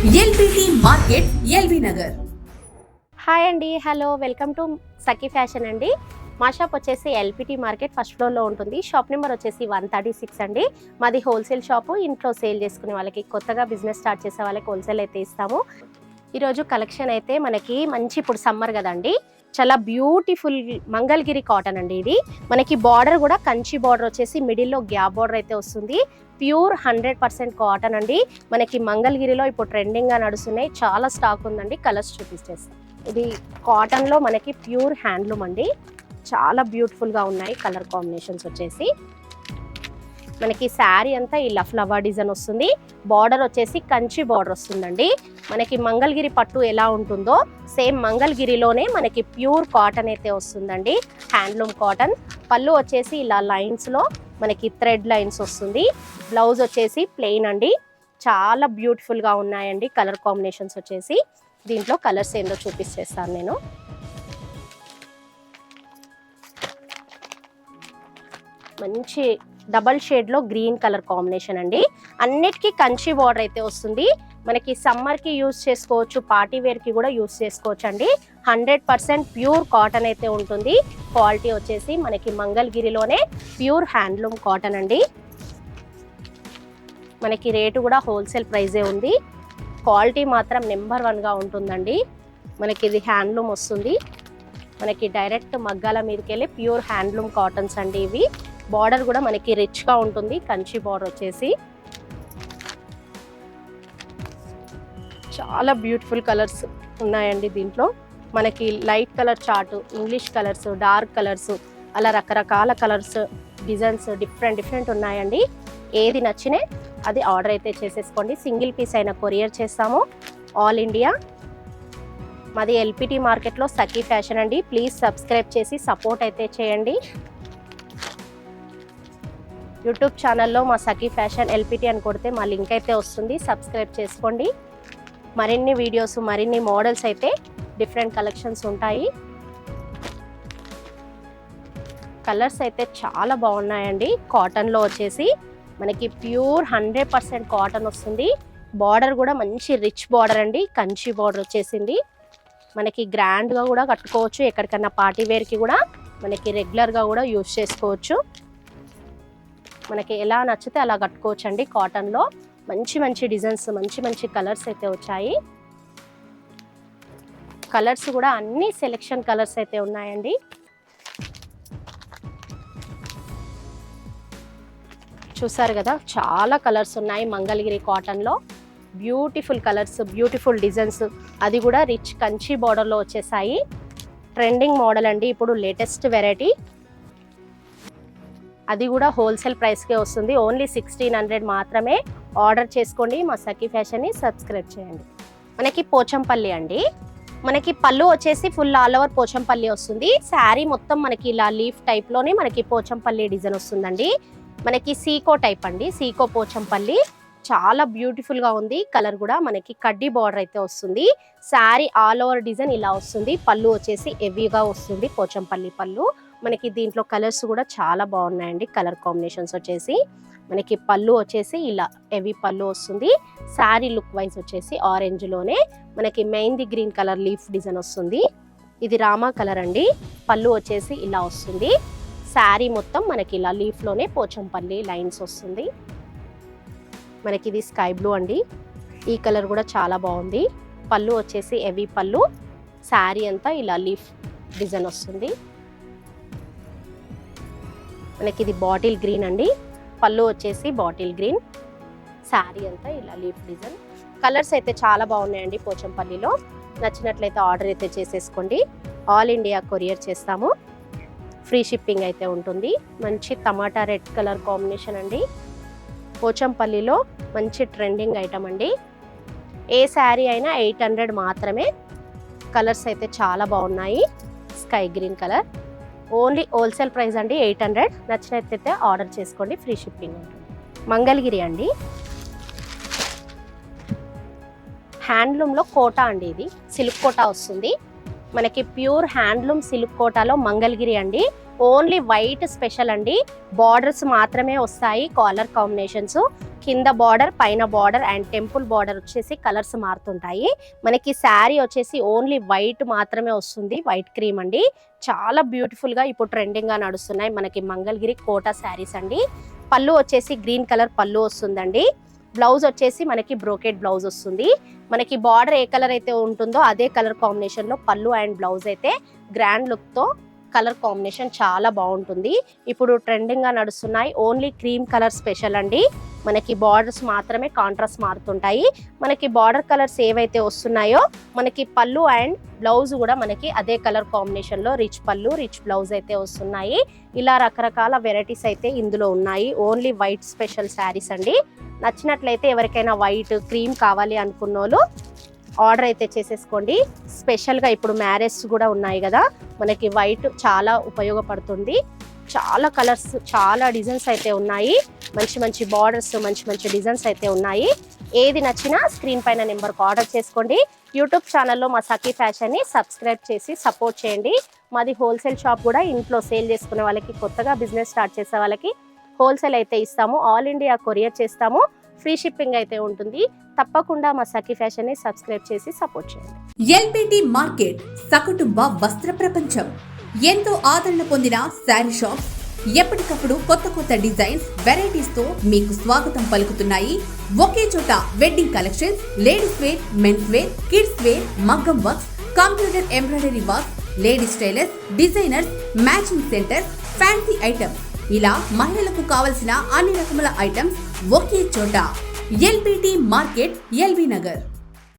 LBT market LB Nagar. Hi అండి, hello, welcome to Sakhi fashion అండి. మా షాప్ వచ్చేసి ఎల్పిటి మార్కెట్ ఫస్ట్ ఫ్లోర్లో ఉంటుంది. షాప్ నెంబర్ వచ్చేసి 136 అండి. మాది హోల్సేల్ షాపు. ఇంట్లో సేల్ చేసుకునే వాళ్ళకి, కొత్తగా బిజినెస్ స్టార్ట్ చేసే వాళ్ళకి హోల్సేల్ అయితే ఇస్తాము. ఈరోజు కలెక్షన్ అయితే మనకి మంచి, ఇప్పుడు సమ్మర్ కదండి, చాలా బ్యూటిఫుల్ మంగళగిరి కాటన్ అండి. ఇది మనకి బార్డర్ కూడా కంచి బార్డర్ వచ్చేసి మిడిల్లో గ్యాప్ బార్డర్ అయితే వస్తుంది. ప్యూర్ 100% కాటన్ అండి. మనకి మంగళగిరిలో ఇప్పుడు ట్రెండింగ్గా నడుస్తున్నాయి, చాలా స్టాక్ ఉందండి. కలర్స్ చూపిస్తేస్తాం. ఇది కాటన్లో మనకి ప్యూర్ హ్యాండ్లూమ్ అండి. చాలా బ్యూటిఫుల్గా ఉన్నాయి కలర్ కాంబినేషన్స్ వచ్చేసి. మనకి శారీ అంతా ఇలా ఫ్లవర్ డిజైన్ వస్తుంది. బార్డర్ వచ్చేసి కంచి బార్డర్ వస్తుందండి. మనకి మంగళగిరి పట్టు ఎలా ఉంటుందో సేమ్ మంగళగిరిలోనే మనకి ప్యూర్ కాటన్ అయితే వస్తుందండి. Handloom cotton. పళ్ళు వచ్చేసి ఇలా లైన్స్లో మనకి థ్రెడ్ లైన్స్ వస్తుంది. బ్లౌజ్ వచ్చేసి ప్లెయిన్ అండి. చాలా బ్యూటిఫుల్గా ఉన్నాయండి కలర్ కాంబినేషన్స్ వచ్చేసి. దీంట్లో కలర్స్ ఏందో చూపిస్తేస్తాను నేను. మంచి డబల్ షేడ్లో గ్రీన్ కలర్ కాంబినేషన్ అండి. అన్నిటికీ కంచి బార్డర్ అయితే వస్తుంది. మనకి సమ్మర్కి యూజ్ చేసుకోవచ్చు, పార్టీ వేర్కి కూడా యూజ్ చేసుకోవచ్చు అండి. 100% ప్యూర్ కాటన్ అయితే ఉంటుంది. క్వాలిటీ వచ్చేసి మనకి మంగళగిరిలోనే ప్యూర్ హ్యాండ్లూమ్ కాటన్ అండి. మనకి రేటు కూడా హోల్సేల్ ప్రైజే ఉంది. క్వాలిటీ మాత్రం నెంబర్ 1గా ఉంటుందండి. మనకి ఇది హ్యాండ్లూమ్ వస్తుంది. మనకి డైరెక్ట్ మగ్గాల మీదకి వెళ్ళి ప్యూర్ హ్యాండ్లూమ్ కాటన్స్ అండి ఇవి. బార్డర్ కూడా మనకి రిచ్గా ఉంటుంది. కంచి బార్డర్ వచ్చేసి చాలా బ్యూటిఫుల్ కలర్స్ ఉన్నాయండి దీంట్లో. మనకి light colour chart, English colours, dark colours, అలా రకరకాల కలర్స్, డిజైన్స్ డిఫరెంట్ ఉన్నాయండి. ఏది నచ్చినే అది ఆర్డర్ అయితే చేసేసుకోండి. సింగిల్ పీస్ అయినా కొరియర్ చేస్తాము. All India. మాది ఎల్పిటి మార్కెట్లో సఖీ ఫ్యాషన్ అండి. ప్లీజ్ సబ్స్క్రైబ్ చేసి సపోర్ట్ అయితే చేయండి. యూట్యూబ్ ఛానల్లో మా సఖీ ఫ్యాషన్ ఎల్పిటి అని కొడితే మా లింక్ అయితే వస్తుంది. సబ్స్క్రైబ్ చేసుకోండి. మరిన్ని వీడియోస్, మరిన్ని మోడల్స్ అయితే డిఫరెంట్ కలెక్షన్స్ ఉంటాయి. కలర్స్ అయితే చాలా బాగున్నాయండి. కాటన్లో వచ్చేసి మనకి ప్యూర్ 100% కాటన్ వస్తుంది. బార్డర్ కూడా మంచి రిచ్ బార్డర్ అండి. కంచి బార్డర్ వచ్చేసింది. మనకి గ్రాండ్గా కూడా కట్టుకోవచ్చు. ఎక్కడికన్నా పార్టీ వేర్కి కూడా మనకి రెగ్యులర్గా కూడా యూజ్ చేసుకోవచ్చు. మనకి ఎలా నచ్చితే అలా కట్టుకోవచ్చు అండి. కాటన్లో మంచి డిజైన్స్, మంచి కలర్స్ అయితే వచ్చాయి. కలర్స్ కూడా అన్ని సెలెక్షన్ కలర్స్ అయితే ఉన్నాయండి. చూసారు కదా, చాలా కలర్స్ ఉన్నాయి మంగళగిరి కాటన్లో. బ్యూటిఫుల్ కలర్స్, బ్యూటిఫుల్ డిజైన్స్, అది కూడా రిచ్ కంచి బార్డర్లో వచ్చేసాయి. ట్రెండింగ్ మోడల్ అండి, ఇప్పుడు లేటెస్ట్ వెరైటీ. అది కూడా హోల్సేల్ ప్రైస్కే వస్తుంది. ఓన్లీ 1600 మాత్రమే. ఆర్డర్ చేసుకోండి. మా సఖీ ఫ్యాషన్ని సబ్స్క్రైబ్ చేయండి. మనకి పోచంపల్లి అండి. మనకి పళ్ళు వచ్చేసి ఫుల్ ఆల్ ఓవర్ పోచంపల్లి వస్తుంది. శారీ మొత్తం మనకి ఇలా లీఫ్ టైప్లోనే మనకి పోచంపల్లి డిజైన్ వస్తుందండి. మనకి సీకో టైప్ అండి. సీకో పోచంపల్లి చాలా బ్యూటిఫుల్గా ఉంది. కలర్ కూడా మనకి కడ్డీ బార్డర్ అయితే వస్తుంది. శారీ ఆల్ ఓవర్ డిజైన్ ఇలా వస్తుంది. పళ్ళు వచ్చేసి హెవీగా వస్తుంది పోచంపల్లి పళ్ళు. మనకి దీంట్లో కలర్స్ కూడా చాలా బాగున్నాయండి. కలర్ కాంబినేషన్స్ వచ్చేసి మనకి పళ్ళు వచ్చేసి ఇలా హెవీ పళ్ళు వస్తుంది. శారీ లుక్ వైజ్ వచ్చేసి ఆరెంజ్లోనే మనకి mehndi green colour leaf design వస్తుంది. ఇది రామా కలర్ అండి. పళ్ళు వచ్చేసి ఇలా వస్తుంది. శారీ మొత్తం మనకి ఇలా లీఫ్లోనే పోచంపల్లి లైన్స్ వస్తుంది. మనకి ఇది స్కై బ్లూ అండి. ఈ కలర్ కూడా చాలా బాగుంది. పళ్ళు వచ్చేసి హెవీ పళ్ళు. శారీ అంతా ఇలా లీఫ్ డిజైన్ వస్తుంది. మనకి ఇది బాటిల్ గ్రీన్ అండి. పళ్ళు వచ్చేసి బాటిల్ గ్రీన్. శారీ అంతా ఇలా లీఫ్ డిజైన్. కలర్స్ అయితే చాలా బాగున్నాయండి పోచంపల్లిలో. నచ్చినట్లయితే ఆర్డర్ అయితే చేసేసుకోండి. ఆల్ ఇండియా కొరియర్ చేస్తాము. ఫ్రీ షిప్పింగ్ అయితే ఉంటుంది. మంచి టమాటా రెడ్ కలర్ కాంబినేషన్ అండి. పోచంపల్లిలో మంచి ట్రెండింగ్ ఐటమ్ అండి. ఏ శారీ అయినా 800 మాత్రమే. కలర్స్ అయితే చాలా బాగున్నాయి. Sky green colour. Only wholesale price అండి 800. నచ్చినట్లయితే ఆర్డర్ చేసుకోండి. ఫ్రీ షిప్పింగ్ ఉంటుంది. మంగళగిరి అండి. హ్యాండ్లూమ్లో కోటా అండి. ఇది సిల్క్ కోటా వస్తుంది. మనకి ప్యూర్ హ్యాండ్లూమ్ సిల్క్ కోటాలో మంగళగిరి అండి. ఓన్లీ వైట్ స్పెషల్ అండి. బార్డర్స్ మాత్రమే వస్తాయి. కాలర్ కాంబినేషన్స్ కింద బార్డర్, పైన బార్డర్ అండ్ టెంపుల్ బార్డర్ వచ్చేసి కలర్స్ మారుతుంటాయి. మనకి శారీ వచ్చేసి ఓన్లీ వైట్ మాత్రమే వస్తుంది, వైట్ క్రీమ్ అండి. చాలా బ్యూటిఫుల్ గా ఇప్పుడు ట్రెండింగ్ గా నడుస్తున్నాయి మనకి మంగళగిరి కోటా శారీస్ అండి. పళ్ళు వచ్చేసి గ్రీన్ కలర్ పళ్ళు వస్తుందండి. బ్లౌజ్ వచ్చేసి మనకి బ్రోకెట్ బ్లౌజ్ వస్తుంది. మనకి బార్డర్ ఏ కలర్ అయితే ఉంటుందో అదే కలర్ కాంబినేషన్ లో పళ్ళు అండ్ బ్లౌజ్ అయితే గ్రాండ్ లుక్ తో కలర్ కాంబినేషన్ చాలా బాగుంటుంది. ఇప్పుడు ట్రెండింగ్ గా నడుస్తున్నాయి ఓన్లీ క్రీమ్ కలర్ స్పెషల్ అండి. మనకి బార్డర్స్ మాత్రమే కాంట్రాస్ట్ మారుతుంటాయి. మనకి బార్డర్ కలర్స్ ఏవైతే వస్తున్నాయో మనకి పళ్ళు అండ్ బ్లౌజ్ కూడా మనకి అదే కలర్ కాంబినేషన్ లో రిచ్ పళ్ళు రిచ్ బ్లౌజ్ అయితే వస్తున్నాయి. ఇలా రకరకాల వెరైటీస్ అయితే ఇందులో ఉన్నాయి. ఓన్లీ వైట్ స్పెషల్ శారీస్ అండి. నచ్చినట్లయితే ఎవరికైనా వైట్ క్రీమ్ కావాలి అనుకున్నోళ్ళు ఆర్డర్ అయితే చేసేసుకోండి. స్పెషల్గా ఇప్పుడు మ్యారేజ్ కూడా ఉన్నాయి కదా, మనకి వైట్ చాలా ఉపయోగపడుతుంది. చాలా కలర్స్ చాలా డిజైన్స్ అయితే ఉన్నాయి. మంచి మంచి బార్డర్స్ మంచి మంచి డిజైన్స్ అయితే ఉన్నాయి. ఏది నచ్చినా స్క్రీన్ పైన నెంబర్కి ఆర్డర్ చేసుకోండి. యూట్యూబ్ ఛానల్లో మా సఖీ ఫ్యాషన్ని సబ్స్క్రైబ్ చేసి సపోర్ట్ చేయండి. మాది హోల్సేల్ షాప్ కూడా, ఇంట్లో సేల్ చేసుకునే వాళ్ళకి, కొత్తగా బిజినెస్ స్టార్ట్ చేసే వాళ్ళకి హోల్సేల్ అయితే ఇస్తాము. ఆల్ ఇండియా కొరియర్ చేస్తాము. ఫ్రీ షిప్పింగ్ అయితే ఉంటుంది. తప్పకుండా మా సఖీ ఫ్యాషన్ని సబ్స్క్రైబ్ చేసి సపోర్ట్ చేయండి. ఎల్పిటి మార్కెట్ సకుటుంబ వస్త్ర ప్రపంచం. ఎంతో ఆదరణ పొందిన శారీ షాప్ ఎప్పటికప్పుడు కొత్త కొత్త డిజైన్స్ వెరైటీస్ తో మీకు స్వాగతం పలుకుతున్నాయి. ఒకే చోట wedding collections, ladies wear, men's wear, kids wear, మగ్గం works, computer embroidery work, ladies tailors, designers, matching centre, fancy items, ఇలా మహిళలకు కావలసిన అన్ని రకముల ఐటమ్స్ ఒకే చోట. LPT market, LB Nagar.